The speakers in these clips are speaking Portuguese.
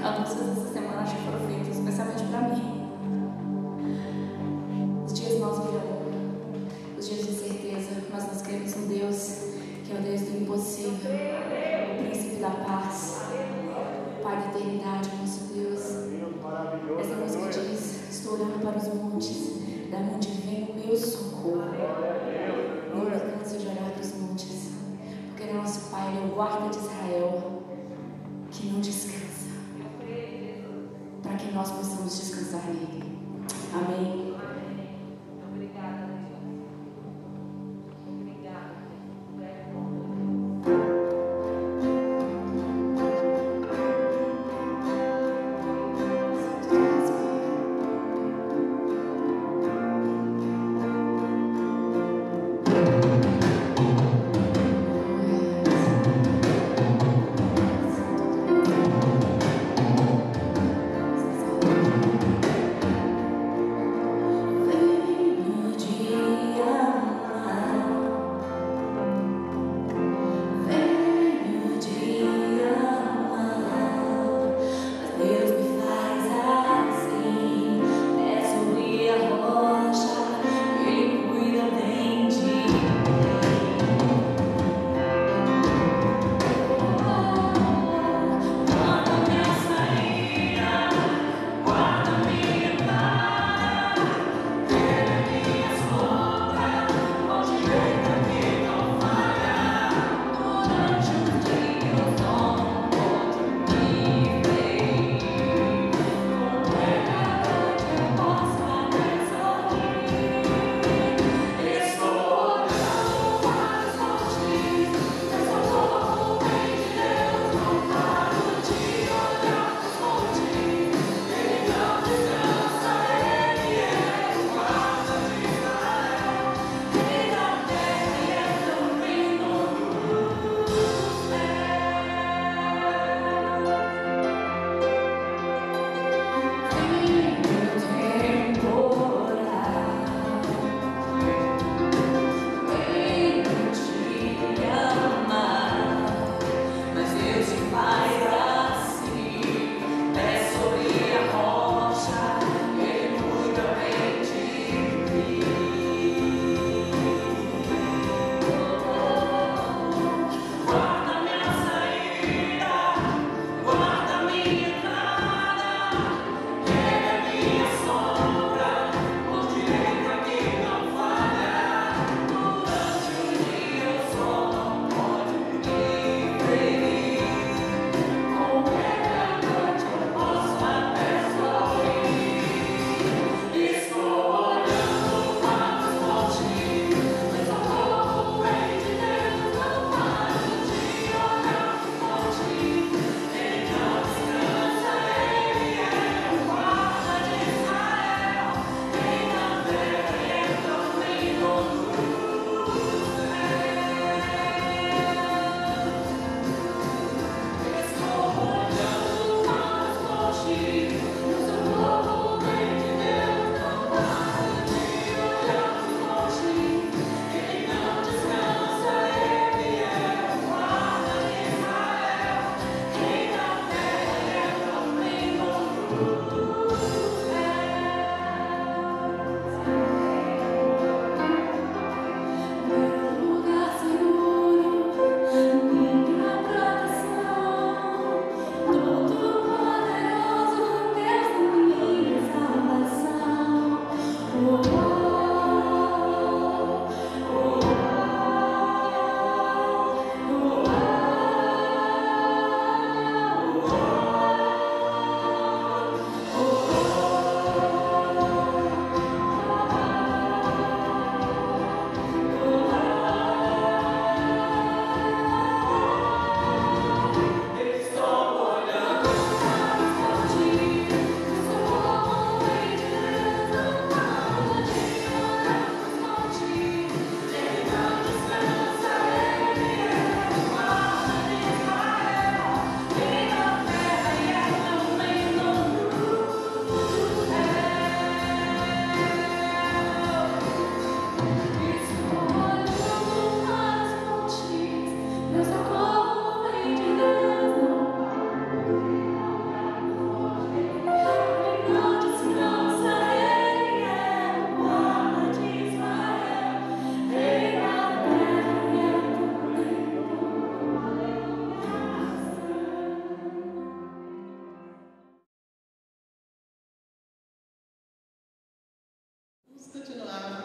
anúncios essa semana acho que foram feitos especialmente para mim. Os dias maus virão, os dias de incerteza, mas nós cremos no Deus que é o Deus do impossível, o príncipe da paz, Pai da eternidade, nosso Deus. Essa música diz: estou olhando para os montes, da onde vem o meu socorro. Não me canso de olhar para os montes, porque nosso Pai é o guarda de Israel, que não descansa, para que nós possamos descansar nele. Amém.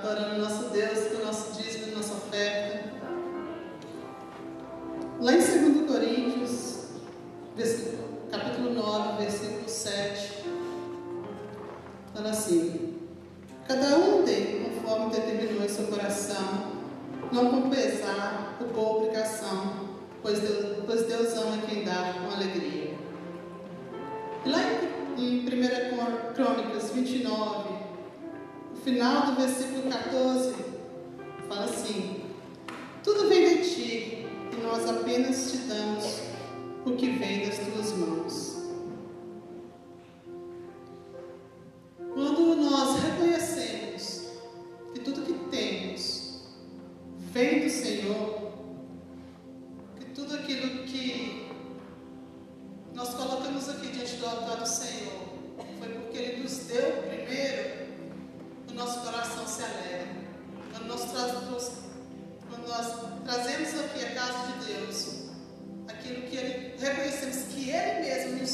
adorando o nosso Deus, com o nosso dízimo e nossa oferta. Lá em 2 Coríntios, capítulo 9, versículo 7, fala assim: cada um dê conforme determinou em seu coração, não com pesar ou por obrigação, pois Deus ama quem dá com alegria. E lá em 1 Crônicas 29, no final do versículo 14, fala assim: tudo vem de ti, e nós apenas te damos o que vem das tuas mãos. Quando nós reconhecemos que tudo que temos vem do Senhor, que tudo aquilo que nós colocamos aqui diante do altar do Senhor foi porque Ele nos deu primeiro, o nosso coração se alegra. Quando nós trazemos aqui a casa de Deus, aquilo que reconhecemos que Ele mesmo nos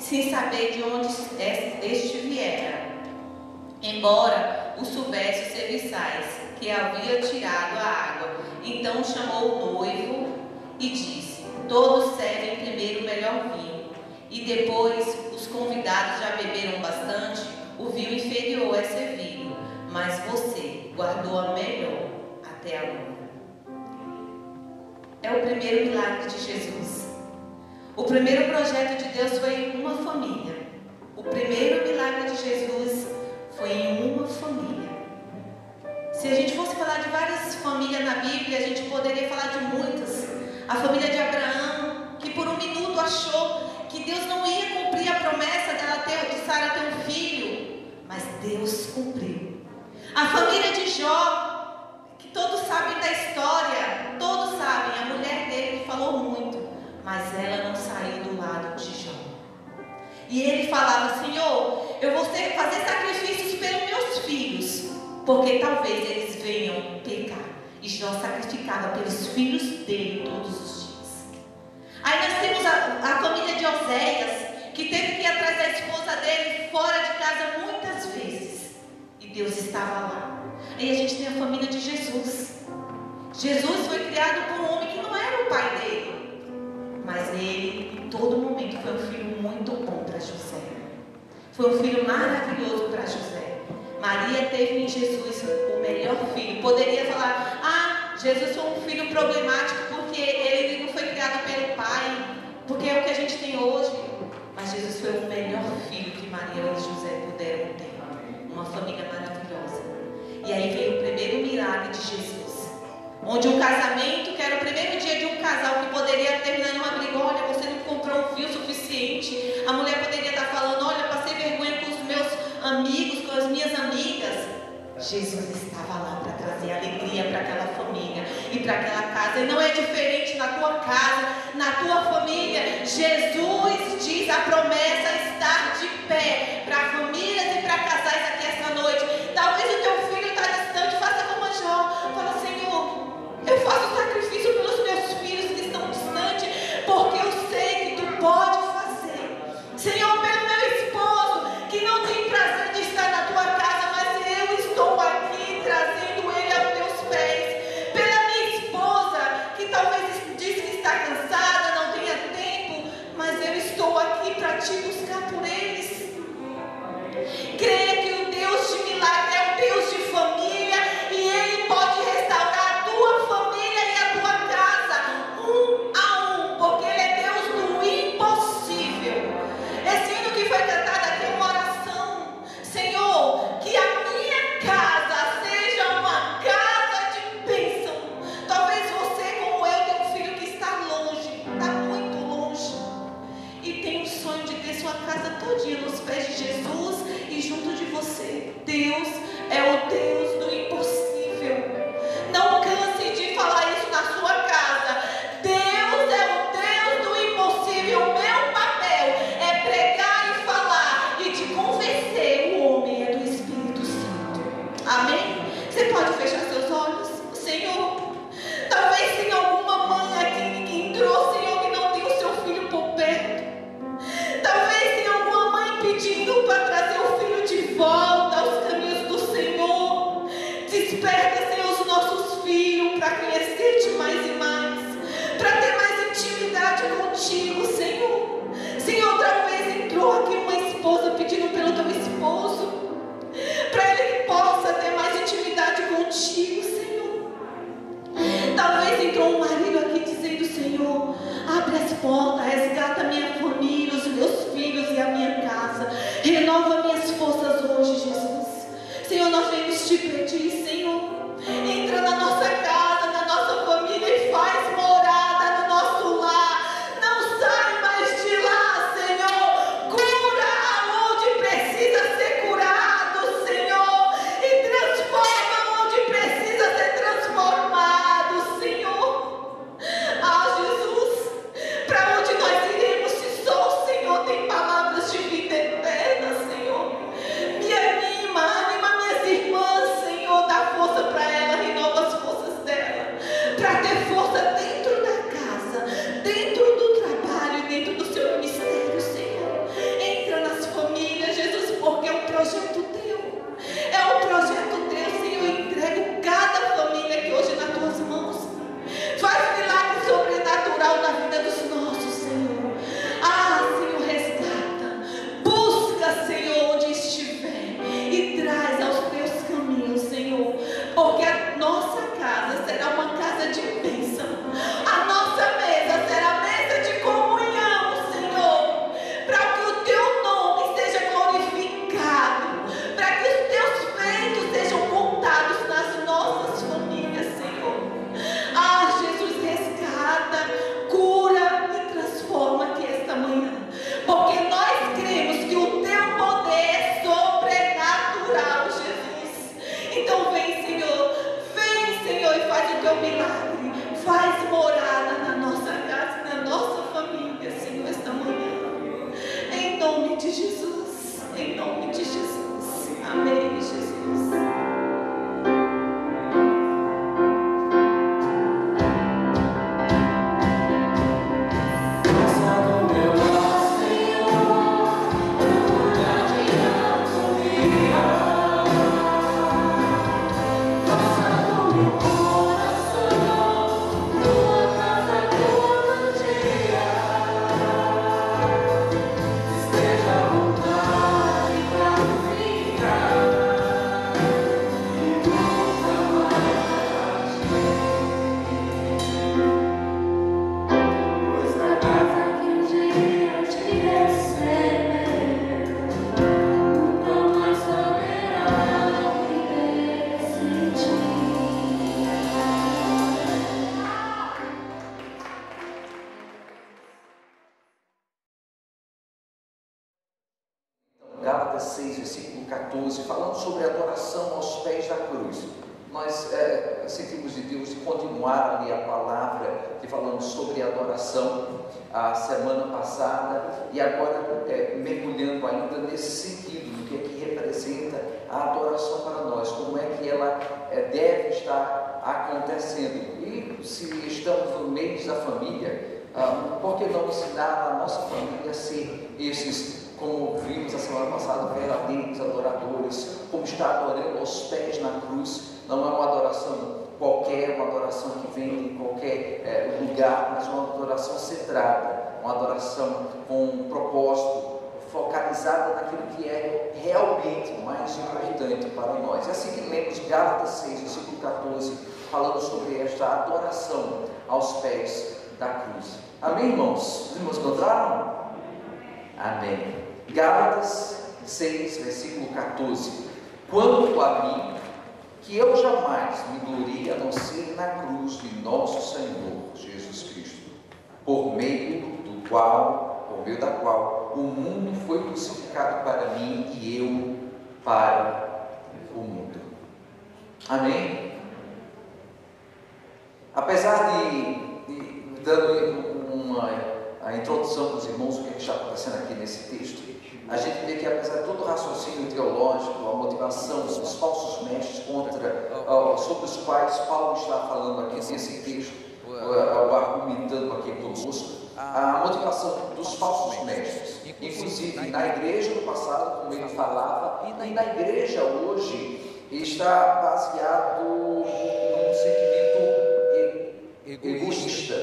sem saber de onde este viera, embora o soubesse os serviçais que havia tirado a água. Então chamou o noivo e disse: todos servem primeiro o melhor vinho, e depois os convidados já beberam bastante, o vinho inferior é servido, mas você guardou a melhor até agora. É o primeiro milagre de Jesus. O primeiro projeto de Deus foi em uma família. O primeiro milagre de Jesus foi em uma família. Se a gente fosse falar de várias famílias na Bíblia, a gente poderia falar de muitas. A família de Abraão, que por um minuto achou que Deus não ia cumprir a promessa de Sara ter um filho, mas Deus cumpriu. A família de Jó, que todos sabem da história, todos sabem, a mulher dele falou muito, mas ela não saiu do lado de Jó. E ele falava: Senhor, eu vou fazer sacrifícios pelos meus filhos, porque talvez eles venham pecar. E Jó sacrificava pelos filhos dele todos os dias. Aí nós temos a família de Oséias, que teve que ir atrás da esposa dele fora de casa muitas vezes, e Deus estava lá. Aí a gente tem a família de Jesus. Jesus foi criado por um homem que não era o pai dele, mas ele em todo momento foi um filho muito bom para José. Foi um filho maravilhoso para José. Maria teve em Jesus o melhor filho. Poderia falar: ah, Jesus foi um filho problemático porque ele não foi criado pelo pai, porque é o que a gente tem hoje. Mas Jesus foi o melhor filho que Maria e José puderam ter. Uma família maravilhosa. E aí veio o primeiro milagre de Jesus, onde um casamento, que era o primeiro dia de um casal que poderia terminar em uma briga: olha, você não comprou um fio suficiente. A mulher poderia estar falando: olha, passei vergonha com os meus amigos, com as minhas amigas. Jesus estava lá para trazer alegria para aquela família e para aquela casa. E não é diferente na tua casa, na tua família. Jesus diz: a promessa está de pé para famílias e para casais aqui esta noite. Talvez o teu filho está distante, faça como a Jó. Fala: Senhor, eu faço sacrifício pelos meus filhos que estão distantes, porque eu sei que tu pode fazer. Senhor, pelo meu esposo que não tem prazer de estar na tua casa, mas eu estou aqui trazendo ele aos teus pés. Pela minha esposa que talvez diz que está cansada, não tenha tempo, mas eu estou aqui para te buscar por eles. Creia que o Deus de milagre é o Deus de família, e Ele pode restaurar a tua família e a tua casa, um a um, porque Ele é Deus do impossível. Esse hino que foi cantado aqui é uma oração: Senhor, que a minha casa seja uma casa de bênção. Talvez você, como eu, tenha um filho que está longe, está muito longe, e tem o sonho de ter sua casa todinha nos pés de Jesus e junto de você. Deus é o Deus do impossível. Não canse de falar isso na sua casa. Deus é o Deus do impossível. O meu papel é pregar e falar e te convencer. O homem é do Espírito Santo. Amém? Você pode fechar seus olhos? Senhor, talvez tenha alguma mãe aqui que entrou, Senhor, que não tem o seu filho por perto. Talvez tenha alguma mãe pedindo para trazer o filho de volta aos caminhos do Senhor. Desperta, Senhor, os nossos filhos para conhecer-te mais e mais, para ter mais intimidade contigo, Senhor. Senhor, talvez entrou aqui uma esposa pedindo pelo teu esposo, para ele possa ter mais intimidade contigo, Senhor. Talvez entrou um marido aqui dizendo: Senhor, abre as portas, resgata a minha família, os meus filhos e a minha casa. Renova minhas forças hoje, Jesus. Senhor, nós vamos te pedir, Senhor, entra na nossa casa, na nossa família e faz morada no nosso lar. Não sai mais de lá, Senhor. Cura aonde precisa ser curado, Senhor, e transforma onde precisa ser transformado, Senhor. Ah, Jesus, para onde nós iremos se só o Senhor tem palavras de vida eterna, Senhor? Me anima minhas irmãs, Senhor, da de Jesus. Em nome de Jesus. Amém, Jesus. Gálatas 6, versículo 14, falando sobre a adoração aos pés da cruz. Nós sentimos de Deus de continuar ali a palavra que falamos sobre adoração a semana passada e agora mergulhando ainda nesse sentido do que é que representa a adoração para nós, como é que ela deve estar acontecendo. E se estamos no meio da família, por que não ensinar a nossa família a ser esses, como vimos a semana passada, verdadeiros adoradores, como está adorando aos pés na cruz? Não é uma adoração qualquer, uma adoração que vem de qualquer lugar, mas uma adoração centrada, uma adoração com um propósito, focalizada naquilo que é realmente mais importante para nós. É assim que lemos Gálatas 6, versículo 14, falando sobre esta adoração aos pés da cruz. Amém, irmãos? Os irmãos encontraram? Amém. Gálatas 6, versículo 14. Quanto a mim, que eu jamais me glorie a não ser na cruz de nosso Senhor Jesus Cristo, por meio da qual o mundo foi crucificado para mim e eu para o mundo. Amém? Apesar dando a introdução dos irmãos, o que está acontecendo aqui nesse texto, a gente vê que apesar de todo o raciocínio teológico, a motivação dos falsos mestres sobre os quais Paulo está falando aqui nesse texto, argumentando aqui conosco, a motivação dos falsos mestres, inclusive na igreja no passado, como ele falava, e na igreja hoje, está baseado num sentimento egoísta.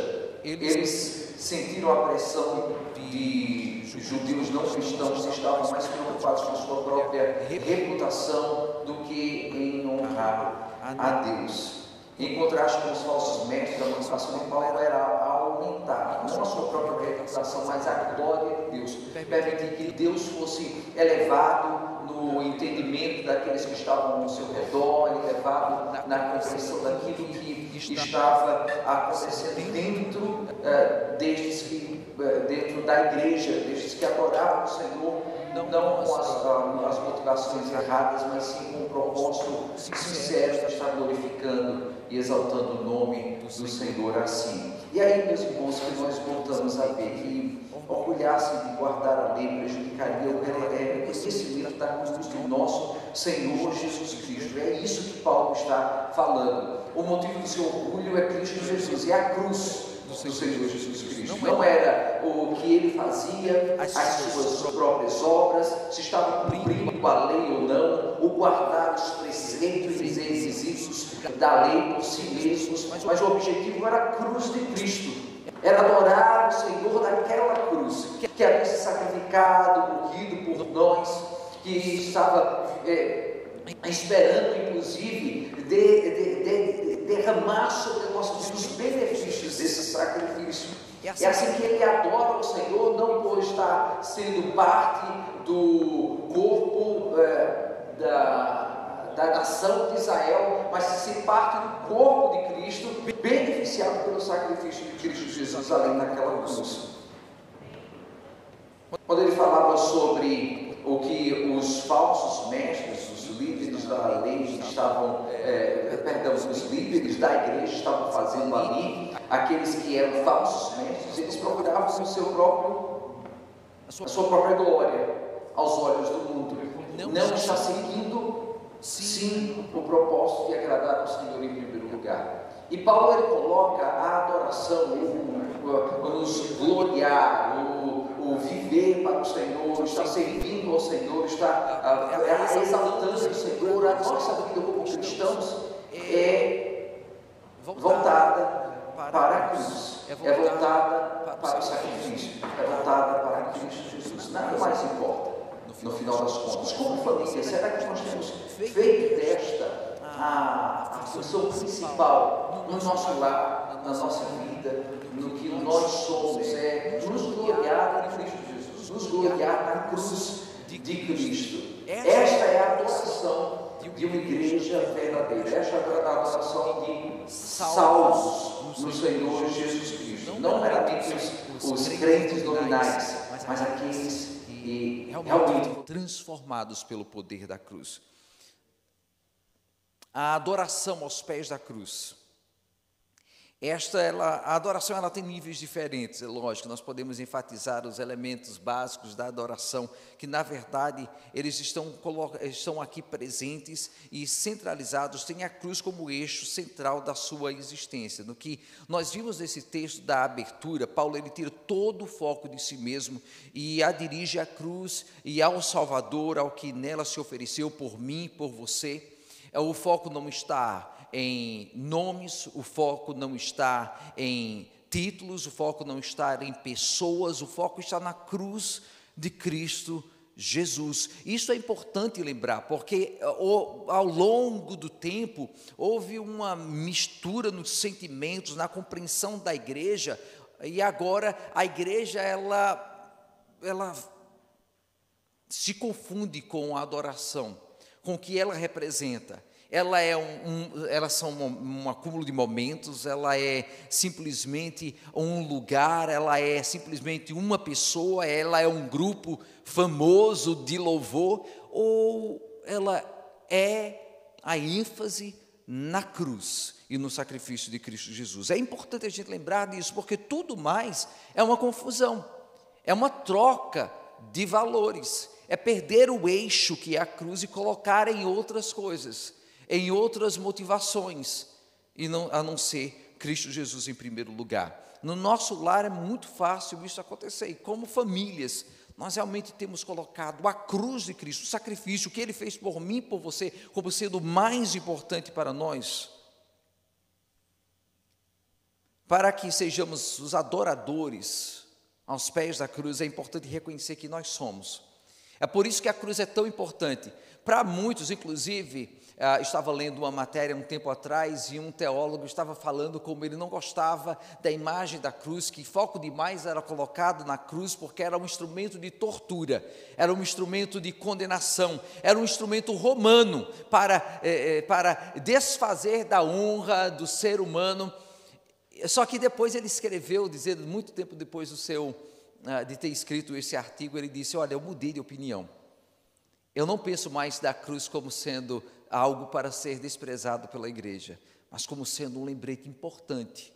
Eles sentiram a pressão de judeus não cristãos que estavam mais preocupados com a sua própria reputação do que em honrar a Deus. Em contraste com os falsos mestres, a motivação de Paulo era aumentar, não a sua própria reputação, mas a glória de Deus. Permitir que Deus fosse elevado no entendimento daqueles que estavam ao seu redor, elevado na compreensão daquilo que estava acontecendo dentro da igreja, destes que adoravam o Senhor, não com as motivações erradas, mas sim com um propósito sincero de estar glorificando e exaltando o nome do Senhor assim. E aí, meus irmãos, que nós voltamos a ver que orgulhar-se de guardar a lei prejudicaria o reconhecimento da cruz do nosso Senhor Jesus Cristo. É isso que Paulo está falando. O motivo do seu orgulho é Cristo Jesus, é a cruz do Senhor Jesus Cristo. Não era o que ele fazia, as suas próprias obras, se estava cumprindo a lei ou não, ou guardar os preceitos e requisitos da lei por si mesmos, mas o objetivo era a cruz de Cristo. Era adorar o Senhor daquela cruz, que havia se sacrificado, morrido por nós, que estava esperando, inclusive, derramar sobre nós os benefícios desse sacrifício. É assim que ele adora o Senhor, não por estar sendo parte do corpo da nação de Israel, mas ser parte do corpo de Cristo, beneficiado pelo sacrifício de Cristo Jesus além daquela cruz. Quando ele falava sobre o que os falsos mestres, os líderes da lei estavam, os líderes da igreja estavam fazendo ali, aqueles que eram falsos mestres, eles procuravam o seu próprio a sua própria glória aos olhos do mundo. Não está seguindo, sim, o propósito de agradar ao Senhor em primeiro lugar. E Paulo, ele coloca a adoração, o nos gloriar, o viver para o Senhor, estar servindo ao Senhor, estar exaltando o Senhor. A nossa vida como cristãos é voltada para a cruz, é voltada para o sacrifício, é voltada para Cristo Jesus. Nada mais importa, no final das contas. Como família, será que nós temos feito desta a função principal no nosso lar, na nossa vida, no que nós somos? É nos gloriar em Cristo Jesus, nos gloriar na cruz de Cristo. Esta é a adoração de uma igreja verdadeira. Esta é a adoração de salvos no Senhor Jesus Cristo. Não meramente os crentes nominais, mas aqueles que realmente foram transformados pelo poder da cruz. A adoração aos pés da cruz. A adoração ela tem níveis diferentes, é lógico, nós podemos enfatizar os elementos básicos da adoração, que na verdade eles estão aqui presentes e centralizados, tem a cruz como eixo central da sua existência. No que nós vimos nesse texto da abertura, Paulo ele tira todo o foco de si mesmo e a dirige à cruz e ao Salvador, ao que nela se ofereceu por mim, por você. O foco não está em nomes, o foco não está em títulos, o foco não está em pessoas, o foco está na cruz de Cristo Jesus. Isso é importante lembrar, porque ao longo do tempo houve uma mistura nos sentimentos, na compreensão da igreja, e agora a igreja ela se confunde com a adoração, com o que ela representa. Elas são um acúmulo de momentos, ela é simplesmente um lugar, ela é simplesmente uma pessoa, ela é um grupo famoso de louvor, ou ela é a ênfase na cruz e no sacrifício de Cristo Jesus. É importante a gente lembrar disso, porque tudo mais é uma confusão, é uma troca de valores, é perder o eixo que é a cruz e colocar em outras coisas, em outras motivações, a não ser Cristo Jesus em primeiro lugar. No nosso lar é muito fácil isso acontecer, e como famílias, nós realmente temos colocado a cruz de Cristo, o sacrifício que Ele fez por mim e por você, como sendo o mais importante para nós. Para que sejamos os adoradores aos pés da cruz, é importante reconhecer que nós somos. É por isso que a cruz é tão importante. Para muitos, inclusive, estava lendo uma matéria um tempo atrás e um teólogo estava falando como ele não gostava da imagem da cruz, que foco demais era colocado na cruz porque era um instrumento de tortura, era um instrumento de condenação, era um instrumento romano para desfazer da honra do ser humano. Só que depois ele escreveu, dizendo, muito tempo depois de ter escrito esse artigo, ele disse, olha, eu mudei de opinião. Eu não penso mais da cruz como sendo algo para ser desprezado pela igreja, mas como sendo um lembrete importante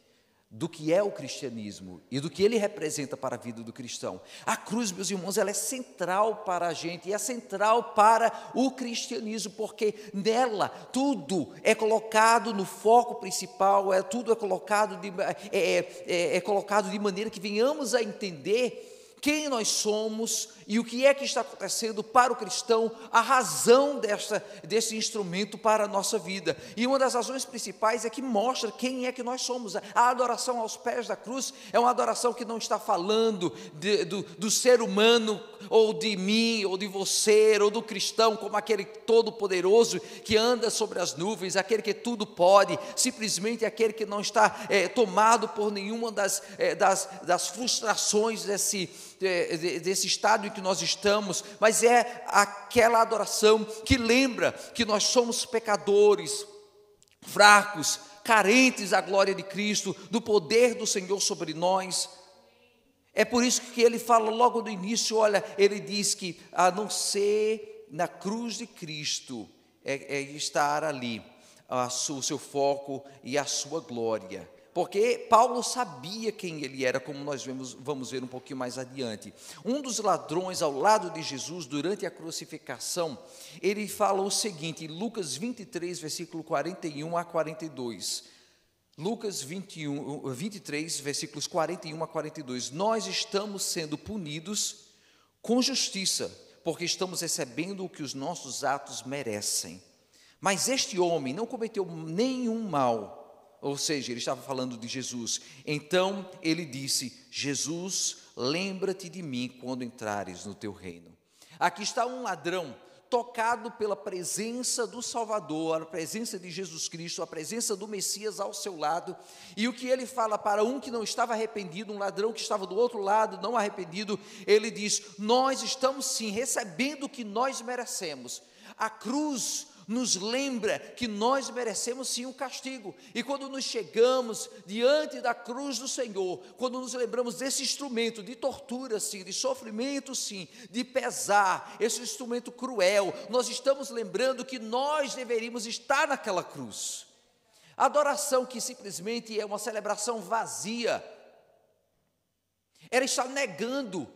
do que é o cristianismo e do que ele representa para a vida do cristão. A cruz, meus irmãos, ela é central para a gente e é central para o cristianismo, porque nela tudo é colocado no foco principal, tudo é colocado de maneira que venhamos a entender quem nós somos e o que é que está acontecendo para o cristão, a razão desse instrumento para a nossa vida. E uma das razões principais é que mostra quem é que nós somos. A adoração aos pés da cruz é uma adoração que não está falando do ser humano, ou de mim, ou de você, ou do cristão, como aquele todo-poderoso que anda sobre as nuvens, aquele que tudo pode, simplesmente aquele que não está tomado por nenhuma das frustrações desse estado em que nós estamos, mas é aquela adoração que lembra que nós somos pecadores, fracos, carentes da glória de Cristo, do poder do Senhor sobre nós. É por isso que ele fala logo no início, olha, ele diz que a não ser na cruz de Cristo é estar ali o seu foco e a sua glória. porque Paulo sabia quem ele era, como nós vamos ver um pouquinho mais adiante. Um dos ladrões ao lado de Jesus, durante a crucificação, ele fala o seguinte, em Lucas 23, versículo 41 a 42. Lucas 23, versículos 41 a 42. Nós estamos sendo punidos com justiça, porque estamos recebendo o que os nossos atos merecem. Mas este homem não cometeu nenhum mal. Ou seja, ele estava falando de Jesus. Então ele disse: Jesus, lembra-te de mim quando entrares no teu reino. Aqui está um ladrão tocado pela presença do Salvador, a presença de Jesus Cristo, a presença do Messias ao seu lado. E o que ele fala para um que não estava arrependido, um ladrão que estava do outro lado, não arrependido, ele diz: nós estamos sim recebendo o que nós merecemos. A cruz nos lembra que nós merecemos sim um castigo, e quando nos chegamos diante da cruz do Senhor, quando nos lembramos desse instrumento de tortura sim, de sofrimento sim, de pesar, esse instrumento cruel, nós estamos lembrando que nós deveríamos estar naquela cruz. A adoração que simplesmente é uma celebração vazia, ela está negando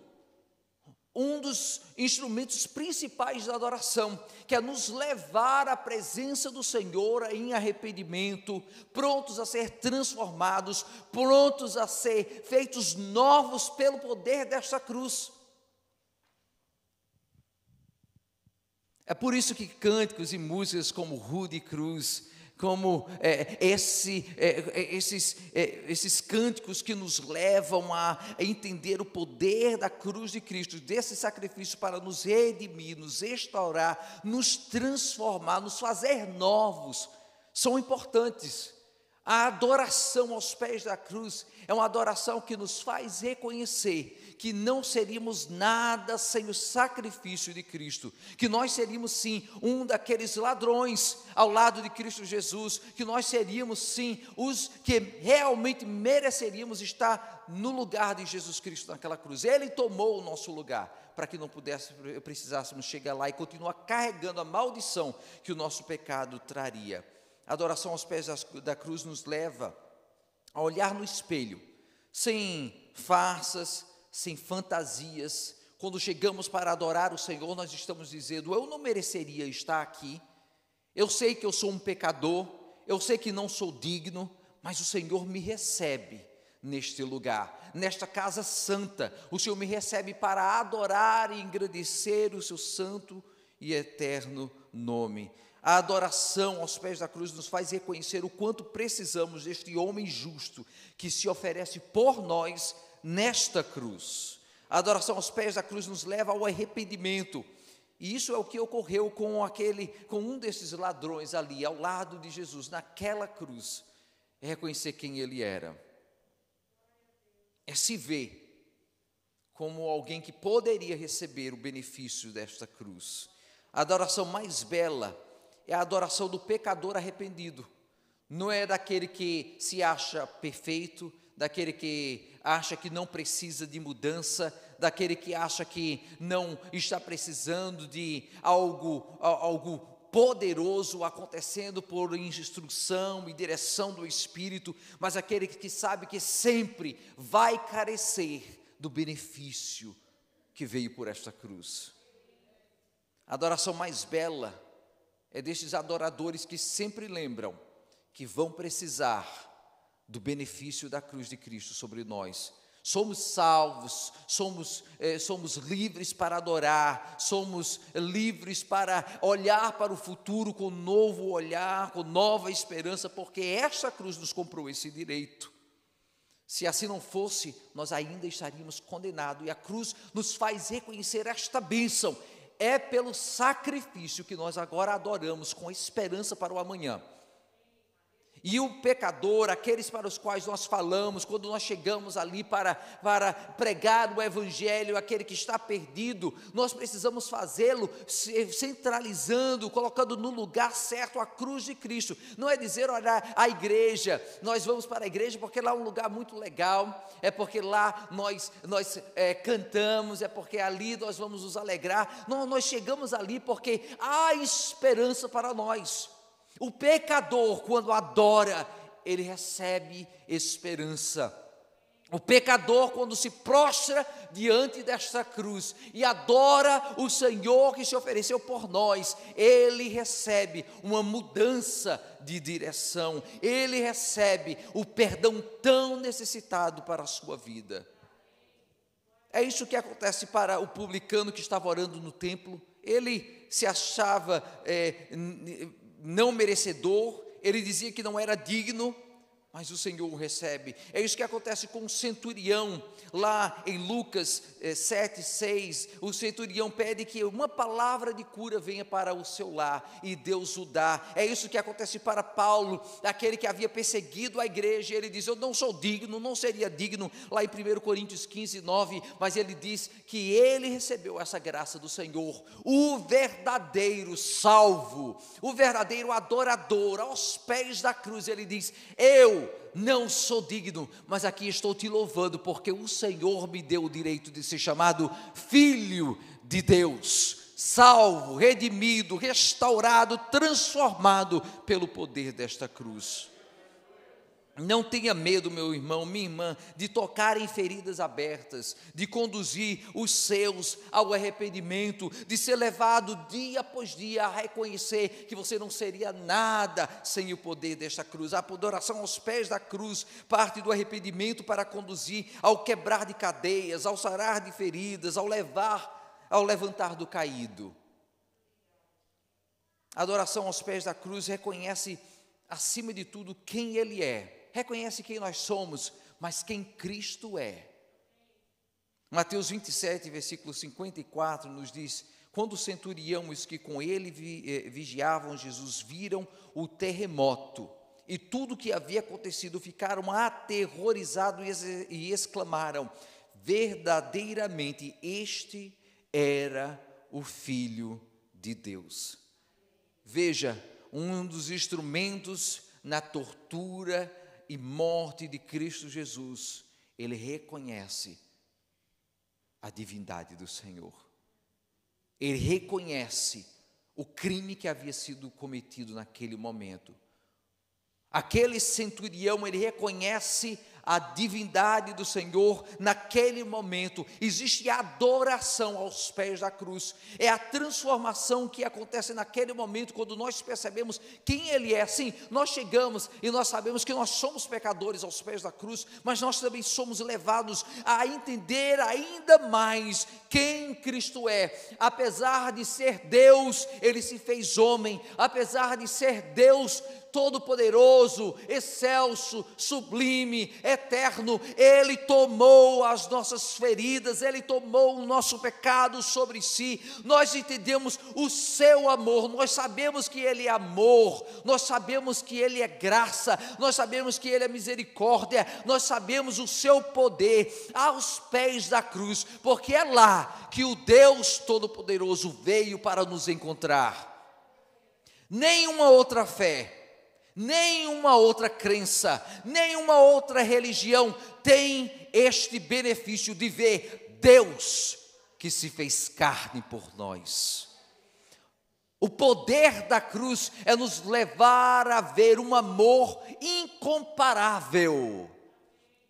um dos instrumentos principais da adoração, que é nos levar à presença do Senhor em arrependimento, prontos a ser transformados, prontos a ser feitos novos pelo poder desta cruz. É por isso que cânticos e músicas como Rude Cruz, como esses cânticos que nos levam a entender o poder da cruz de Cristo, desse sacrifício para nos redimir, nos restaurar, nos transformar, nos fazer novos, são importantes. A adoração aos pés da cruz é uma adoração que nos faz reconhecer que não seríamos nada sem o sacrifício de Cristo, que nós seríamos sim um daqueles ladrões ao lado de Cristo Jesus, que nós seríamos sim os que realmente mereceríamos estar no lugar de Jesus Cristo naquela cruz. Ele tomou o nosso lugar para que não precisássemos chegar lá e continuar carregando a maldição que o nosso pecado traria. A adoração aos pés da cruz nos leva a olhar no espelho, sem farsas, sem fantasias. Quando chegamos para adorar o Senhor, nós estamos dizendo: eu não mereceria estar aqui, eu sei que eu sou um pecador, eu sei que não sou digno, mas o Senhor me recebe neste lugar, nesta casa santa. O Senhor me recebe para adorar e engrandecer o seu santo e eterno nome. A adoração aos pés da cruz nos faz reconhecer o quanto precisamos deste homem justo que se oferece por nós nesta cruz. A adoração aos pés da cruz nos leva ao arrependimento. E isso é o que ocorreu com um desses ladrões ali, ao lado de Jesus, naquela cruz. É reconhecer quem ele era. É se ver como alguém que poderia receber o benefício desta cruz. A adoração mais bela é a adoração do pecador arrependido. Não é daquele que se acha perfeito, daquele que acha que não precisa de mudança, daquele que acha que não está precisando de algo poderoso acontecendo por instrução e direção do Espírito, mas aquele que sabe que sempre vai carecer do benefício que veio por esta cruz. A adoração mais bela é destes adoradores que sempre lembram que vão precisar do benefício da cruz de Cristo sobre nós. Somos salvos, somos livres para adorar, somos livres para olhar para o futuro com novo olhar, com nova esperança, porque esta cruz nos comprou esse direito. Se assim não fosse, nós ainda estaríamos condenados, e a cruz nos faz reconhecer esta bênção. É pelo sacrifício que nós agora adoramos com esperança para o amanhã. E o pecador, aqueles para os quais nós falamos, quando nós chegamos ali para pregar o Evangelho, aquele que está perdido, nós precisamos fazê-lo centralizando, colocando no lugar certo a cruz de Cristo. Não é dizer, olha, a igreja, nós vamos para a igreja porque lá é um lugar muito legal, é porque lá nós cantamos, é porque ali nós vamos nos alegrar. Não, nós chegamos ali porque há esperança para nós. O pecador, quando adora, ele recebe esperança. O pecador, quando se prostra diante desta cruz e adora o Senhor que se ofereceu por nós, ele recebe uma mudança de direção, ele recebe o perdão tão necessitado para a sua vida. É isso que acontece para o publicano que estava orando no templo. Ele se achava não merecedor, ele dizia que não era digno, mas o Senhor o recebe. É isso que acontece com o centurião, lá em Lucas 7:6, o centurião pede que uma palavra de cura venha para o seu lar, e Deus o dá. É isso que acontece para Paulo, aquele que havia perseguido a igreja. Ele diz: eu não sou digno, não seria digno, lá em 1 Coríntios 15:9, mas ele diz que ele recebeu essa graça do Senhor, o verdadeiro salvo, o verdadeiro adorador, aos pés da cruz. Ele diz: eu não sou digno, mas aqui estou te louvando, porque o Senhor me deu o direito de ser chamado filho de Deus, salvo, redimido, restaurado, transformado pelo poder desta cruz. Não tenha medo, meu irmão, minha irmã, de tocar em feridas abertas, de conduzir os seus ao arrependimento, de ser levado dia após dia a reconhecer que você não seria nada sem o poder desta cruz. A adoração aos pés da cruz parte do arrependimento para conduzir ao quebrar de cadeias, ao sarar de feridas, ao levantar do caído. A adoração aos pés da cruz reconhece, acima de tudo, quem Ele é. Reconhece quem nós somos, mas quem Cristo é. Mateus 27, versículo 54, nos diz: quando o centurião e os que com ele vigiavam Jesus viram o terremoto e tudo o que havia acontecido, ficaram aterrorizados e exclamaram: verdadeiramente este era o Filho de Deus. Veja, um dos instrumentos na tortura e morte de Cristo Jesus, ele reconhece a divindade do Senhor. Ele reconhece o crime que havia sido cometido naquele momento. Aquele centurião, ele reconhece a divindade do Senhor naquele momento. Existe a adoração aos pés da cruz. É a transformação que acontece naquele momento, quando nós percebemos quem Ele é. Sim, nós chegamos e nós sabemos que nós somos pecadores aos pés da cruz, mas nós também somos levados a entender ainda mais quem Cristo é. Apesar de ser Deus, Ele se fez homem. Apesar de ser Deus todo-poderoso, excelso, sublime, eterno, Ele tomou as nossas feridas, Ele tomou o nosso pecado sobre si. Nós entendemos o seu amor, nós sabemos que Ele é amor, nós sabemos que Ele é graça, nós sabemos que Ele é misericórdia, nós sabemos o seu poder aos pés da cruz, porque é lá que o Deus todo-poderoso veio para nos encontrar. Nenhuma outra fé, nenhuma outra crença, nenhuma outra religião tem este benefício de ver Deus que se fez carne por nós. O poder da cruz é nos levar a ver um amor incomparável.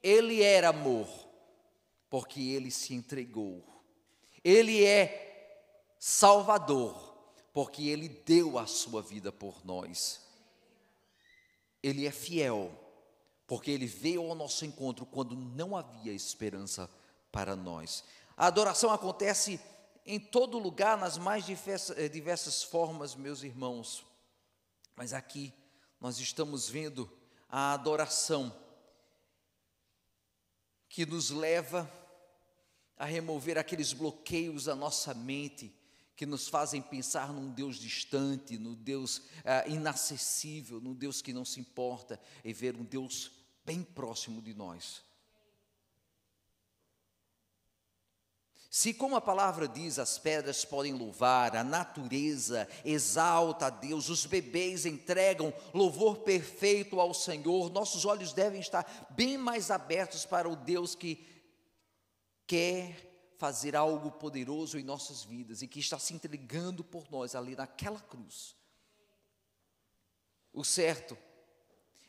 Ele era amor, porque Ele se entregou. Ele é Salvador, porque Ele deu a sua vida por nós. Ele é fiel, porque Ele veio ao nosso encontro quando não havia esperança para nós. A adoração acontece em todo lugar, nas mais diversas formas, meus irmãos. Mas aqui nós estamos vendo a adoração que nos leva a remover aqueles bloqueios da nossa mente, que nos fazem pensar num Deus distante, num Deus inacessível, num Deus que não se importa, e ver um Deus bem próximo de nós. Se, como a palavra diz, as pedras podem louvar, a natureza exalta a Deus, os bebês entregam louvor perfeito ao Senhor, nossos olhos devem estar bem mais abertos para o Deus que quer fazer algo poderoso em nossas vidas e que está se entregando por nós ali naquela cruz. O certo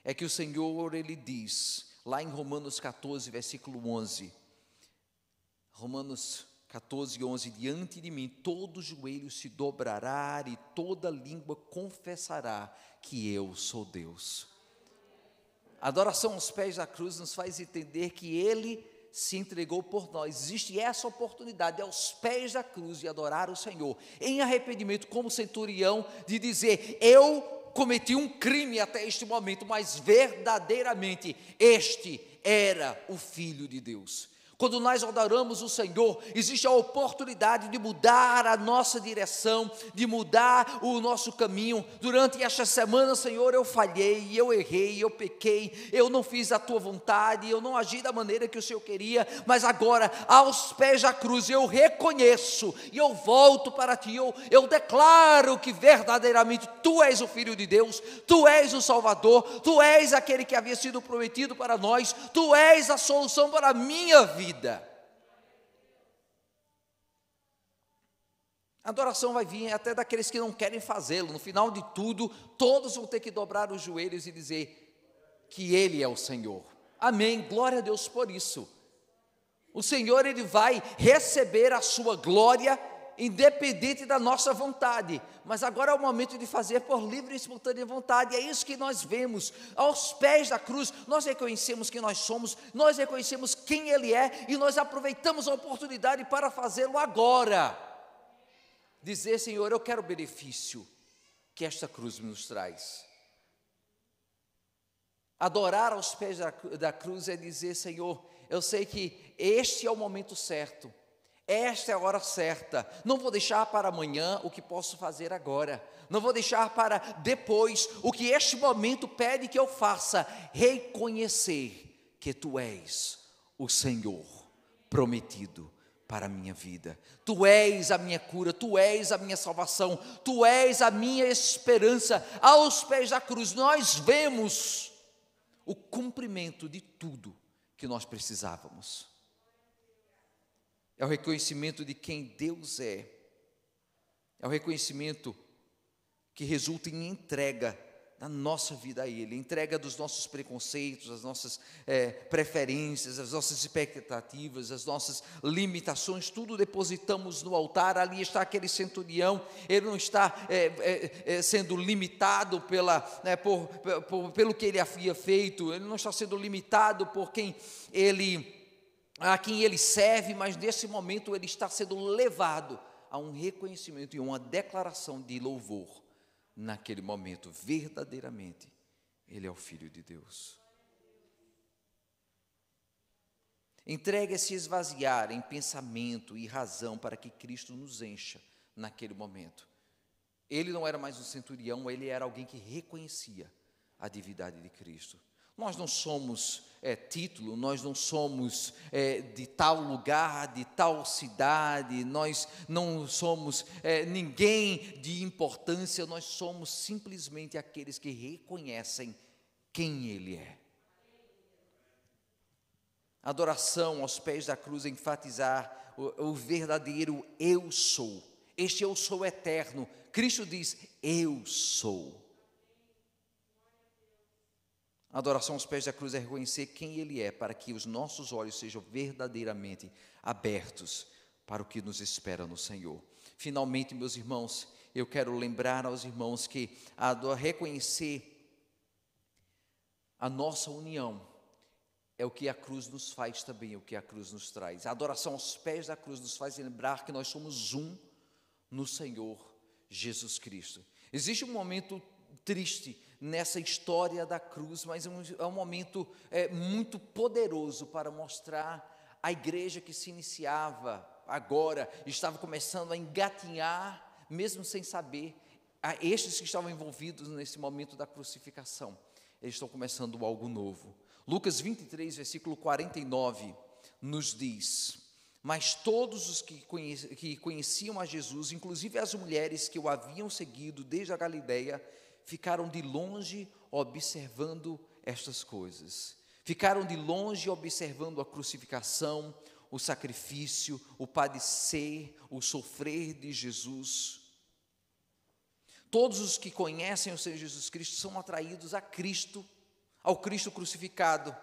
é que o Senhor, Ele diz, lá em Romanos 14, versículo 11, Romanos 14, 11, diante de mim todo joelho se dobrará e toda língua confessará que eu sou Deus. A adoração aos pés da cruz nos faz entender que Ele se entregou por nós. Existe essa oportunidade, aos pés da cruz, de adorar o Senhor, em arrependimento, como centurião, de dizer: eu cometi um crime até este momento, mas verdadeiramente este era o Filho de Deus. Quando nós adoramos o Senhor, existe a oportunidade de mudar a nossa direção, de mudar o nosso caminho. Durante esta semana, Senhor, eu falhei, eu errei, eu pequei, eu não fiz a Tua vontade, eu não agi da maneira que o Senhor queria, mas agora, aos pés da cruz, eu reconheço e eu volto para Ti, eu declaro que verdadeiramente Tu és o Filho de Deus, Tu és o Salvador, Tu és aquele que havia sido prometido para nós, Tu és a solução para a minha vida. A adoração vai vir até daqueles que não querem fazê-lo. No final de tudo, todos vão ter que dobrar os joelhos e dizer que Ele é o Senhor. Amém, glória a Deus por isso. O Senhor, Ele vai receber a sua glória, independente da nossa vontade, mas agora é o momento de fazer por livre e espontânea vontade. É isso que nós vemos, aos pés da cruz. Nós reconhecemos quem nós somos, nós reconhecemos quem Ele é, e nós aproveitamos a oportunidade para fazê-lo agora, dizer: Senhor, eu quero o benefício que esta cruz nos traz. Adorar aos pés da cruz é dizer: Senhor, eu sei que este é o momento certo, esta é a hora certa, não vou deixar para amanhã o que posso fazer agora, não vou deixar para depois o que este momento pede que eu faça. Reconhecer que Tu és o Senhor prometido para a minha vida, Tu és a minha cura, Tu és a minha salvação, Tu és a minha esperança. Aos pés da cruz nós vemos o cumprimento de tudo que nós precisávamos. É o reconhecimento de quem Deus é o reconhecimento que resulta em entrega da nossa vida a Ele, entrega dos nossos preconceitos, das nossas preferências, das nossas expectativas, das nossas limitações, tudo depositamos no altar. Ali está aquele centurião, ele não está sendo limitado pelo que ele havia feito, ele não está sendo limitado por a quem ele serve, mas nesse momento ele está sendo levado a um reconhecimento e uma declaração de louvor. Naquele momento, verdadeiramente, Ele é o Filho de Deus. Entregue a se esvaziar em pensamento e razão para que Cristo nos encha naquele momento. Ele não era mais um centurião, ele era alguém que reconhecia a divindade de Cristo. Nós não somos título, nós não somos de tal lugar, de tal cidade, nós não somos ninguém de importância, nós somos simplesmente aqueles que reconhecem quem Ele é. Adoração aos pés da cruz, enfatizar o verdadeiro eu sou. Este eu sou eterno. Cristo diz: eu sou. A adoração aos pés da cruz é reconhecer quem Ele é, para que os nossos olhos sejam verdadeiramente abertos para o que nos espera no Senhor. Finalmente, meus irmãos, eu quero lembrar aos irmãos que reconhecer a nossa união é o que a cruz nos faz também, é o que a cruz nos traz. A adoração aos pés da cruz nos faz lembrar que nós somos um no Senhor Jesus Cristo. Existe um momento triste nessa história da cruz, mas é um momento muito poderoso para mostrar a igreja que se iniciava agora, estava começando a engatinhar, mesmo sem saber, a estes que estavam envolvidos nesse momento da crucificação, eles estão começando algo novo. Lucas 23, versículo 49, nos diz: mas todos os que conheciam a Jesus, inclusive as mulheres que o haviam seguido desde a Galileia, ficaram de longe observando estas coisas. Ficaram de longe observando a crucificação, o sacrifício, o padecer, o sofrer de Jesus. Todos os que conhecem o Senhor Jesus Cristo são atraídos a Cristo, ao Cristo crucificado.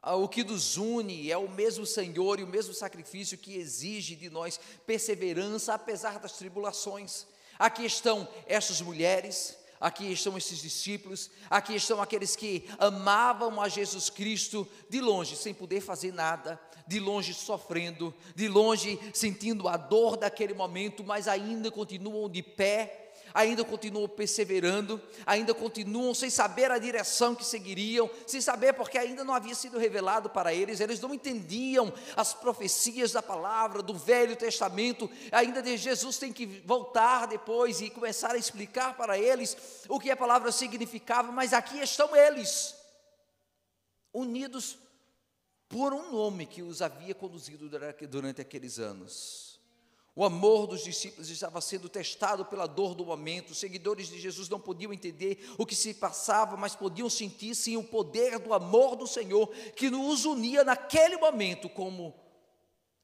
O que nos une é o mesmo Senhor e o mesmo sacrifício que exige de nós perseverança apesar das tribulações. Aqui estão estas mulheres, aqui estão esses discípulos, aqui estão aqueles que amavam a Jesus Cristo de longe, sem poder fazer nada, de longe sofrendo, de longe sentindo a dor daquele momento, mas ainda continuam de pé, ainda continuam perseverando, ainda continuam sem saber a direção que seguiriam, sem saber porque ainda não havia sido revelado para eles, eles não entendiam as profecias da palavra, do Velho Testamento, ainda de Jesus tem que voltar depois e começar a explicar para eles o que a palavra significava, mas aqui estão eles, unidos por um nome que os havia conduzido durante aqueles anos. O amor dos discípulos estava sendo testado pela dor do momento. Os seguidores de Jesus não podiam entender o que se passava, mas podiam sentir sim o poder do amor do Senhor que nos unia naquele momento como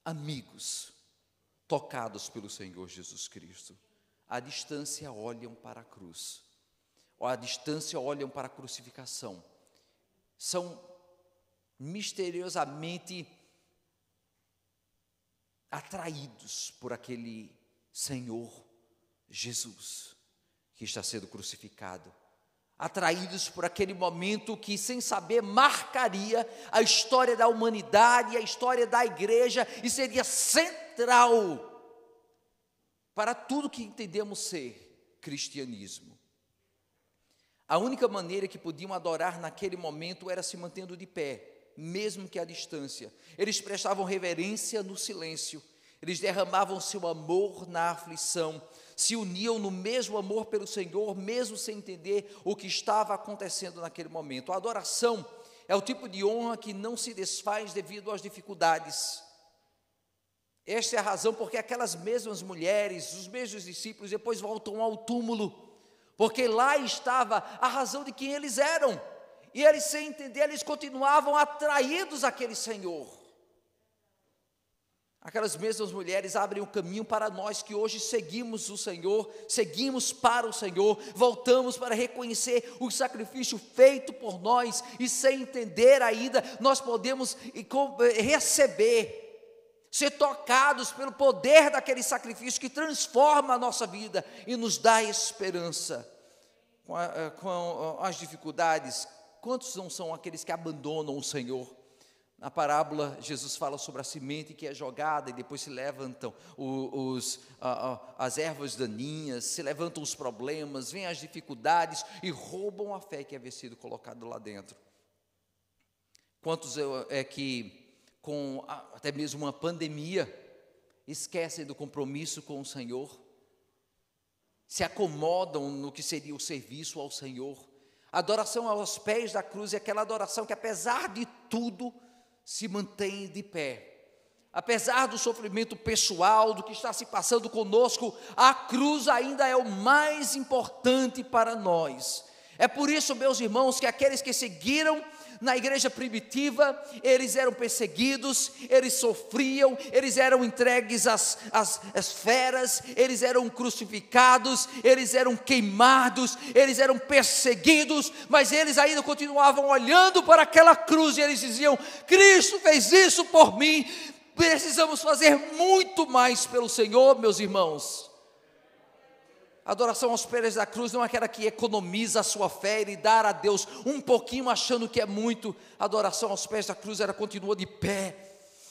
amigos, tocados pelo Senhor Jesus Cristo. À distância olham para a cruz, à distância olham para a crucificação. São misteriosamente atraídos por aquele Senhor Jesus que está sendo crucificado, atraídos por aquele momento que, sem saber, marcaria a história da humanidade, a história da igreja, e seria central para tudo que entendemos ser cristianismo. A única maneira que podiam adorar naquele momento era se mantendo de pé, mesmo que à distância. Eles prestavam reverência no silêncio, eles derramavam seu amor na aflição, se uniam no mesmo amor pelo Senhor, mesmo sem entender o que estava acontecendo naquele momento. A adoração é o tipo de honra que não se desfaz devido às dificuldades. Esta é a razão porque aquelas mesmas mulheres, os mesmos discípulos, depois voltam ao túmulo, porque lá estava a razão de quem eles eram. E eles, sem entender, eles continuavam atraídos àquele Senhor. Aquelas mesmas mulheres abrem o caminho para nós que hoje seguimos o Senhor, seguimos para o Senhor, voltamos para reconhecer o sacrifício feito por nós, e sem entender ainda, nós podemos receber, ser tocados pelo poder daquele sacrifício que transforma a nossa vida e nos dá esperança. Com as dificuldades, quantos não são aqueles que abandonam o Senhor? Na parábola, Jesus fala sobre a semente que é jogada e depois se levantam as ervas daninhas, se levantam os problemas, vêm as dificuldades e roubam a fé que havia sido colocada lá dentro. Quantos é que, com até mesmo uma pandemia, esquecem do compromisso com o Senhor, se acomodam no que seria o serviço ao Senhor? A adoração aos pés da cruz é aquela adoração que, apesar de tudo, se mantém de pé. Apesar do sofrimento pessoal, do que está se passando conosco, a cruz ainda é o mais importante para nós. É por isso, meus irmãos, que aqueles que seguiram na igreja primitiva, eles eram perseguidos, eles sofriam, eles eram entregues às feras, eles eram crucificados, eles eram queimados, eles eram perseguidos, mas eles ainda continuavam olhando para aquela cruz e eles diziam: Cristo fez isso por mim, precisamos fazer muito mais pelo Senhor, meus irmãos. A adoração aos pés da cruz não é aquela que economiza a sua fé e dar a Deus um pouquinho achando que é muito. A adoração aos pés da cruz, ela continua de pé,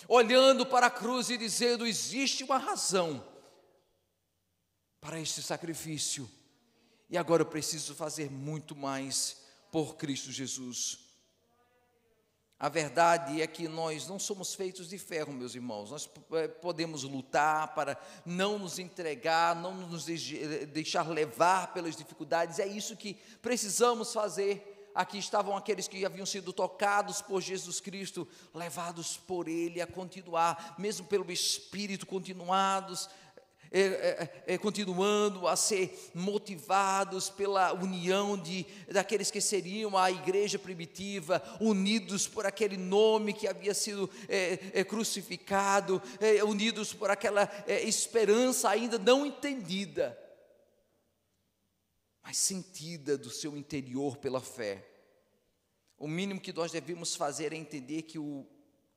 olhando para a cruz e dizendo: existe uma razão para este sacrifício, e agora eu preciso fazer muito mais por Cristo Jesus. A verdade é que nós não somos feitos de ferro, meus irmãos. Nós podemos lutar para não nos entregar, não nos deixar levar pelas dificuldades. É isso que precisamos fazer. Aqui estavam aqueles que haviam sido tocados por Jesus Cristo, levados por Ele a continuar, mesmo pelo Espírito, continuando a ser motivados pela união daqueles que seriam a igreja primitiva, unidos por aquele nome que havia sido crucificado, unidos por aquela esperança ainda não entendida, mas sentida do seu interior pela fé. o mínimo que nós devemos fazer é entender que o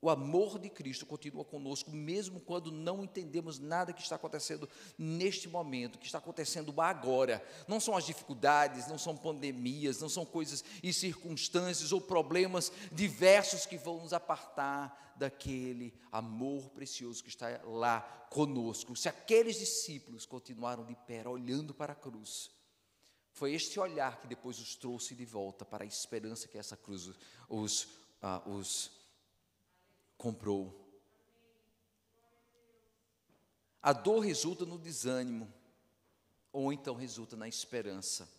amor de Cristo continua conosco, mesmo quando não entendemos nada que está acontecendo neste momento, que está acontecendo agora. Não são as dificuldades, não são pandemias, não são coisas e circunstâncias ou problemas diversos que vão nos apartar daquele amor precioso que está lá conosco. Se aqueles discípulos continuaram de pé, olhando para a cruz, foi este olhar que depois os trouxe de volta para a esperança que essa cruz os comprou. A dor resulta no desânimo, ou então resulta na esperança.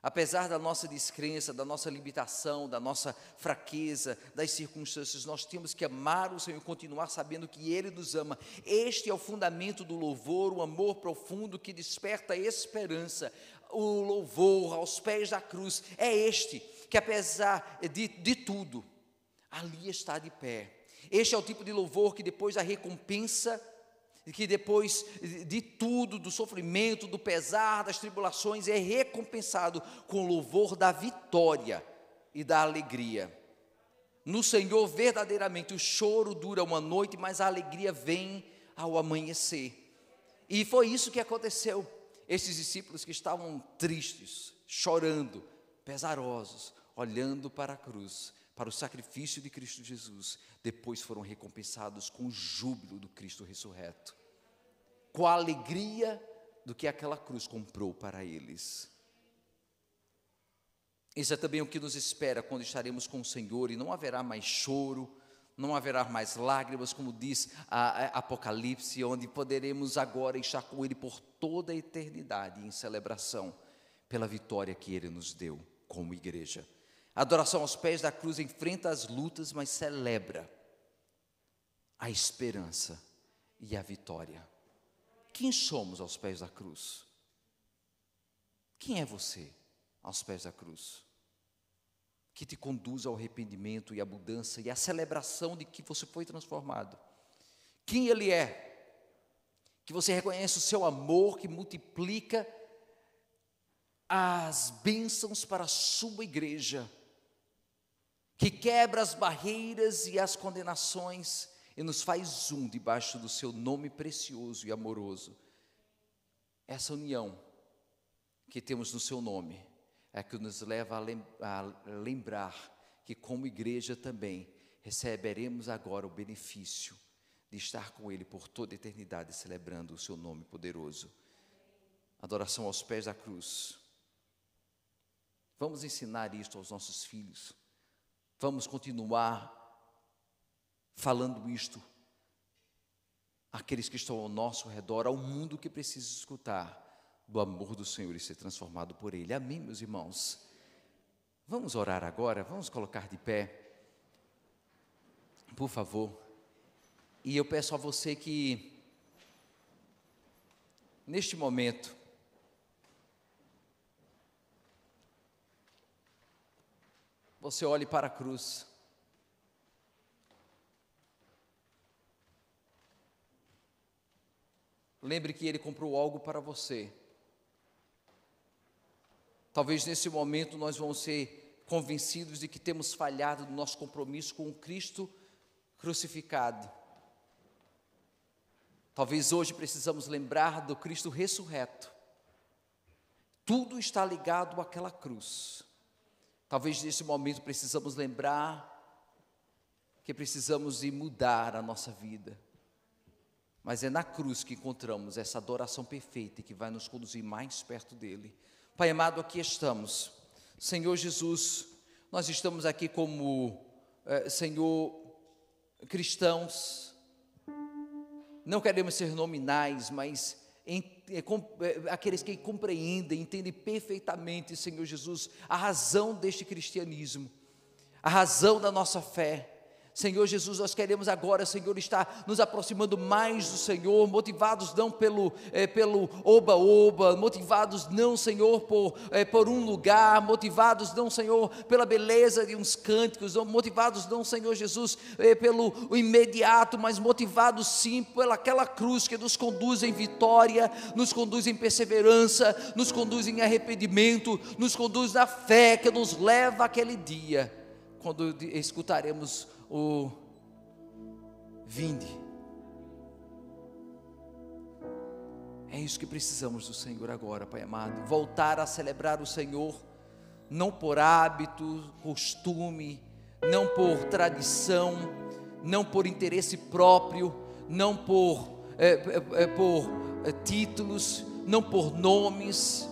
Apesar da nossa descrença, da nossa limitação, da nossa fraqueza, das circunstâncias, nós temos que amar o Senhor e continuar sabendo que Ele nos ama. Este é o fundamento do louvor, o amor profundo que desperta a esperança. O louvor aos pés da cruz é este, que apesar de tudo, ali está de pé. Este é o tipo de louvor que depois da recompensa, que depois de tudo, do sofrimento, do pesar, das tribulações, é recompensado com o louvor da vitória e da alegria. No Senhor, verdadeiramente, o choro dura uma noite, mas a alegria vem ao amanhecer. E foi isso que aconteceu. Esses discípulos que estavam tristes, chorando, pesarosos, olhando para a cruz, para o sacrifício de Cristo Jesus, depois foram recompensados com o júbilo do Cristo ressurreto, com a alegria do que aquela cruz comprou para eles. Isso é também o que nos espera quando estaremos com o Senhor, e não haverá mais choro, não haverá mais lágrimas, como diz a Apocalipse, onde poderemos agora estar com Ele por toda a eternidade, em celebração pela vitória que Ele nos deu como igreja. A adoração aos pés da cruz enfrenta as lutas, mas celebra a esperança e a vitória. Quem somos aos pés da cruz? Quem é você aos pés da cruz? Que te conduz ao arrependimento e à mudança e à celebração de que você foi transformado. Quem Ele é? Que você reconhece o seu amor que multiplica as bênçãos para a sua igreja, que quebra as barreiras e as condenações e nos faz um debaixo do seu nome precioso e amoroso. Essa união que temos no seu nome é que nos leva a lembrar que como igreja também receberemos agora o benefício de estar com Ele por toda a eternidade, celebrando o seu nome poderoso. Adoração aos pés da cruz. Vamos ensinar isto aos nossos filhos. Vamos continuar falando isto àqueles que estão ao nosso redor, ao mundo que precisa escutar do amor do Senhor e ser transformado por Ele. Amém, meus irmãos? Vamos orar agora, vamos colocar de pé, por favor. E eu peço a você que, neste momento, você olhe para a cruz. Lembre que Ele comprou algo para você. Talvez nesse momento nós vamos ser convencidos de que temos falhado no nosso compromisso com o Cristo crucificado. Talvez hoje precisamos lembrar do Cristo ressurreto. Tudo está ligado àquela cruz. Talvez nesse momento precisamos lembrar que precisamos de mudar a nossa vida. Mas é na cruz que encontramos essa adoração perfeita e que vai nos conduzir mais perto dEle. Pai amado, aqui estamos. Senhor Jesus, nós estamos aqui como, Senhor, cristãos. Não queremos ser nominais, mas aqueles que compreendem, entendem perfeitamente, Senhor Jesus, a razão deste cristianismo, a razão da nossa fé. Senhor Jesus, nós queremos agora, Senhor, estar nos aproximando mais do Senhor, motivados não pelo oba-oba, motivados não, Senhor, por um lugar, motivados não, Senhor, pela beleza de uns cânticos, motivados não, Senhor Jesus, pelo imediato, mas motivados sim pelaquela cruz que nos conduz em vitória, nos conduz em perseverança, nos conduz em arrependimento, nos conduz na fé que nos leva àquele dia, quando escutaremos o vinde. É isso que precisamos do Senhor agora, Pai amado. Voltar a celebrar o Senhor, não por hábito, costume, não por tradição, não por interesse próprio, não por títulos, não por nomes,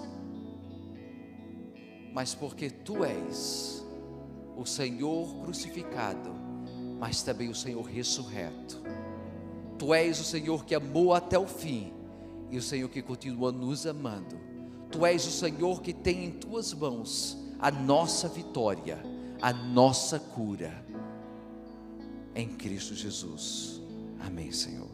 mas porque Tu és o Senhor crucificado, mas também o Senhor ressurreto. Tu és o Senhor que amou até o fim, e o Senhor que continua nos amando. Tu és o Senhor que tem em Tuas mãos a nossa vitória, a nossa cura, em Cristo Jesus. Amém, Senhor.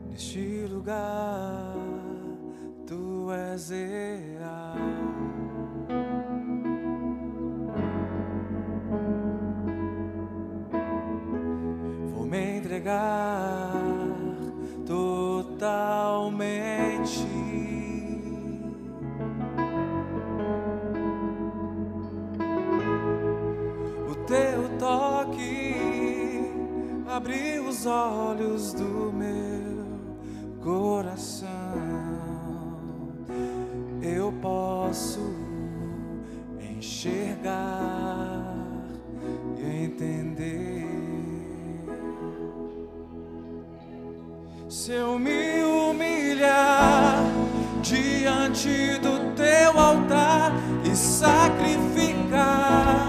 Neste lugar Tu és real, vou me entregar totalmente. O Teu toque abriu os olhos do meu coração, eu posso enxergar e entender. Se eu me humilhar diante do Teu altar e sacrificar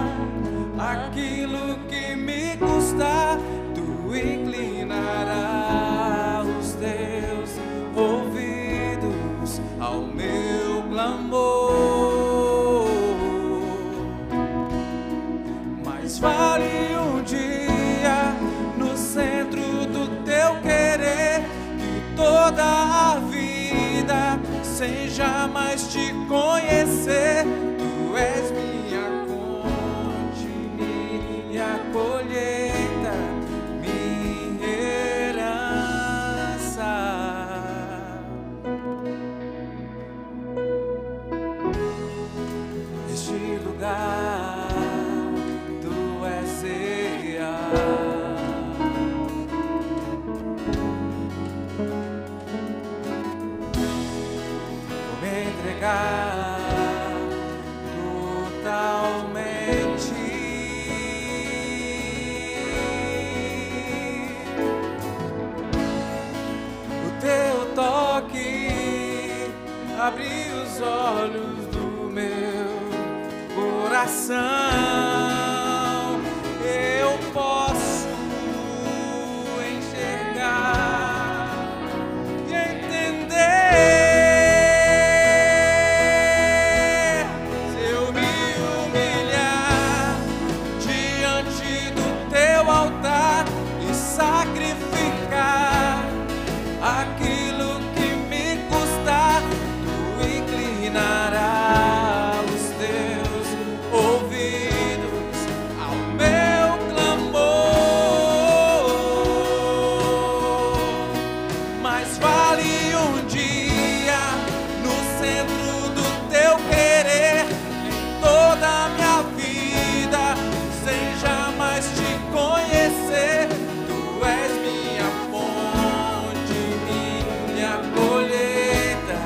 aquilo que me custar, Tu inclinarás os Teus ouvidos ao meu clamor. Mas vale um dia no centro do Teu querer, que toda a vida sem jamais Te conhecer. Tu és minha fonte, minha colheita, minha herança. Neste lugar Tu és real, vou me entregar totalmente. O Teu toque abriu os olhos do meu coração, eu posso enxergar e entender. Se eu me humilhar diante do Teu altar e sacrificar aquilo que me custar, Tu inclinarás os Teus ouvidos ao meu clamor. Mas vale um dia no centro do Teu querer, que toda a minha vida sem jamais Te conhecer. Tu és minha fonte, minha colheita,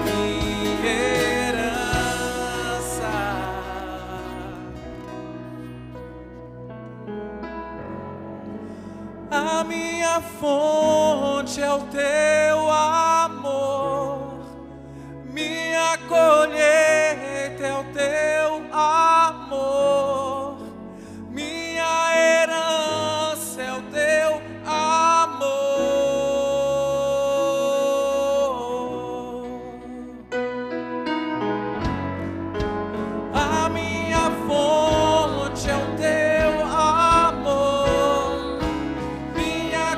minha herança. A minha fonte é o Teu amor, minha colheita é o Teu amor, minha herança é o Teu amor. A minha fonte é o Teu amor, minha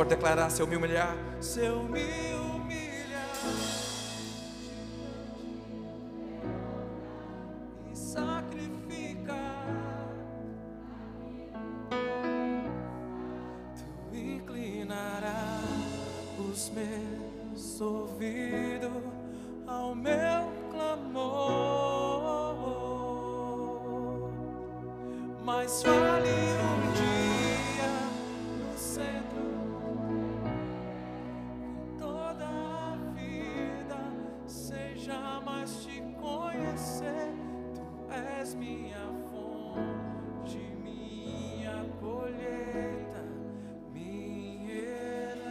pode declarar: se eu me humilhar, se eu me humilhar e sacrificar, tu inclinarás os meus ouvidos ao meu clamor. Mas fale um dia no centro, que toda a vida seja mais te conhecer. Tu és minha fonte, minha colheita, minha herança.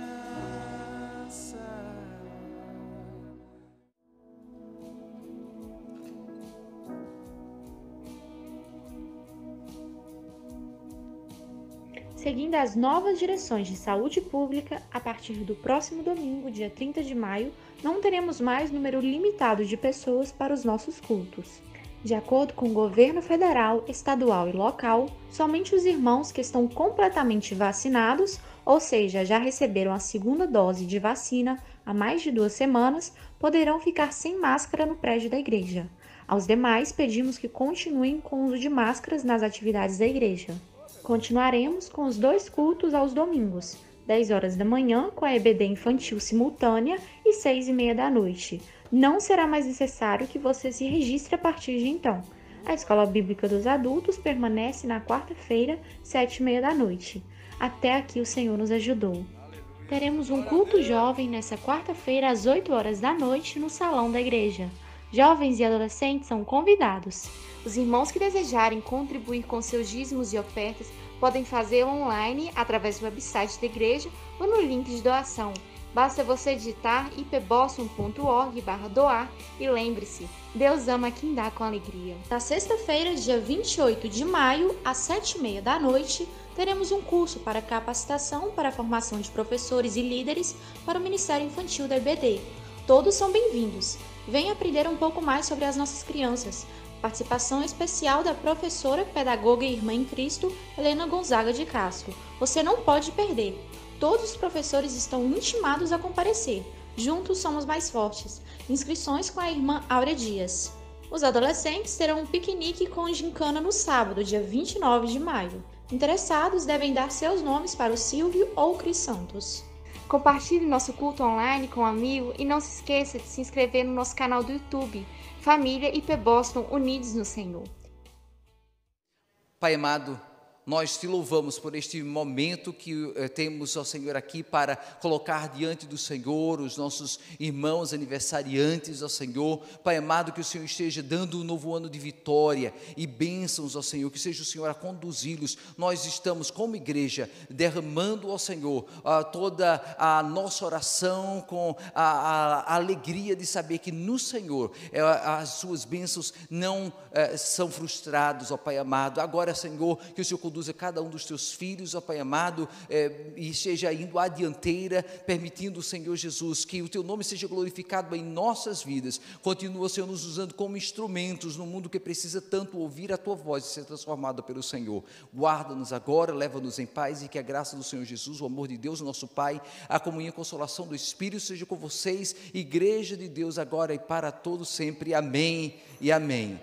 Seguindo as novas direções de saúde pública, a partir do próximo domingo, dia 30 de maio, não teremos mais número limitado de pessoas para os nossos cultos. De acordo com o governo federal, estadual e local, somente os irmãos que estão completamente vacinados, ou seja, já receberam a segunda dose de vacina há mais de 2 semanas, poderão ficar sem máscara no prédio da igreja. Aos demais, pedimos que continuem com o uso de máscaras nas atividades da igreja. Continuaremos com os 2 cultos aos domingos, 10 horas da manhã com a EBD infantil simultânea e 6h30 da noite. Não será mais necessário que você se registre a partir de então. A Escola Bíblica dos Adultos permanece na quarta-feira, 7h30 da noite. Até aqui o Senhor nos ajudou. Teremos um culto jovem nessa quarta-feira às 8 horas da noite no salão da igreja. Jovens e adolescentes são convidados. Os irmãos que desejarem contribuir com seus dízimos e ofertas podem fazê-lo online através do website da igreja ou no link de doação. Basta você digitar ipboston.org/doar e lembre-se, Deus ama quem dá com alegria. Na sexta-feira, dia 28 de maio, às 7h30 da noite, teremos um curso para capacitação para a formação de professores e líderes para o Ministério Infantil da EBD. Todos são bem-vindos. Venha aprender um pouco mais sobre as nossas crianças. Participação especial da professora, pedagoga e irmã em Cristo, Helena Gonzaga de Castro. Você não pode perder. Todos os professores estão intimados a comparecer. Juntos somos mais fortes. Inscrições com a irmã Áurea Dias. Os adolescentes terão um piquenique com gincana no sábado, dia 29 de maio. Interessados devem dar seus nomes para o Silvio ou o Cris Santos. Compartilhe nosso culto online com um amigo e não se esqueça de se inscrever no nosso canal do YouTube, Família IP Boston Unidos no Senhor. Pai amado, nós te louvamos por este momento que temos, ó Senhor, aqui para colocar diante do Senhor os nossos irmãos aniversariantes, ó Senhor. Pai amado, que o Senhor esteja dando um novo ano de vitória e bênçãos, ó Senhor, que seja o Senhor a conduzi-los. Nós estamos, como igreja, derramando, ó Senhor, toda a nossa oração com a alegria de saber que no Senhor as suas bênçãos não são frustradas, ó Pai amado. Agora, Senhor, que o Senhor conduza cada um dos teus filhos, ó Pai amado, e esteja indo à dianteira, permitindo, Senhor Jesus, que o teu nome seja glorificado em nossas vidas. Continua, Senhor, nos usando como instrumentos no mundo que precisa tanto ouvir a tua voz e ser transformado pelo Senhor. Guarda-nos agora, leva-nos em paz e que a graça do Senhor Jesus, o amor de Deus, nosso Pai, a comunhão e a consolação do Espírito seja com vocês, Igreja de Deus, agora e para todos sempre. Amém e amém.